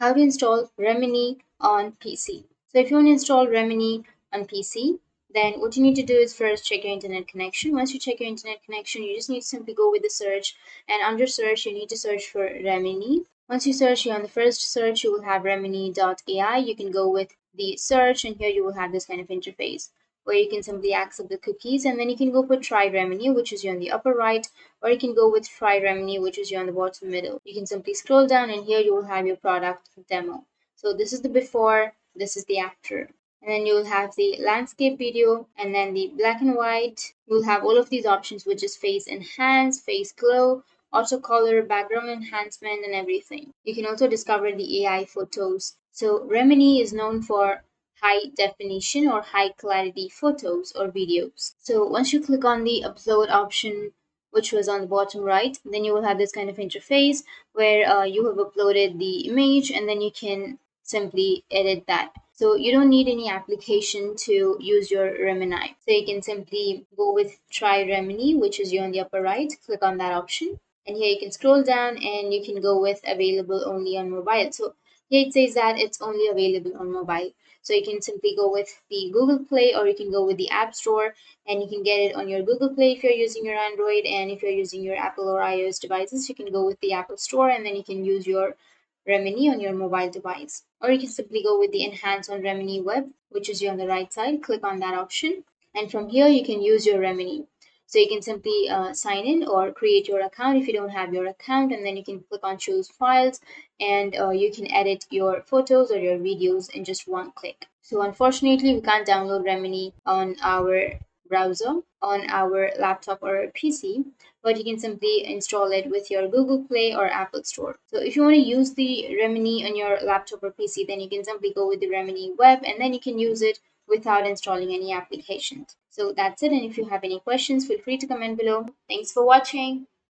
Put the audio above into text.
how to install Remini on PC. So if you want to install Remini on PC, then what you need to do is first check your internet connection. Once you check your internet connection, you just need to simply go with the search, and under search you need to search for Remini. Once you search here on the first search, you will have remini.ai. You can go with the search, and here you will have this kind of interface where you can simply accept the cookies, and then you can go for try Remini, which is here on the upper right, or you can go with try Remini, which is here on the bottom middle. You can simply scroll down, and here you will have your product demo. So this is the before, this is the after. And then you'll have the landscape video, and then the black and white. You'll have all of these options, which is face enhance, face glow, auto color, background enhancement, and everything. You can also discover the AI photos. So Remini is known for high definition or high clarity photos or videos. So once you click on the upload option, which was on the bottom right, then you will have this kind of interface where you have uploaded the image, and then you can simply edit that. So you don't need any application to use your Remini. So you can simply go with try Remini, which is here on the upper right, click on that option. And here you can scroll down, and you can go with available only on mobile. So here it says that it's only available on mobile. So you can simply go with the Google Play, or you can go with the App Store, and you can get it on your Google Play if you're using your Android, and if you're using your Apple or iOS devices, you can go with the Apple Store, and then you can use your Remini on your mobile device. Or you can simply go with the Enhance on Remini Web, which is here on the right side. Click on that option, and from here you can use your Remini. So you can simply sign in or create your account if you don't have your account, and then you can click on choose files, and you can edit your photos or your videos in just one click. So unfortunately, we can't download Remini on our browser, on our laptop or PC, but you can simply install it with your Google Play or Apple Store. So if you want to use the Remini on your laptop or PC, then you can simply go with the Remini web, and then you can use it without installing any applications. So that's it, and if you have any questions, feel free to comment below. Thanks for watching.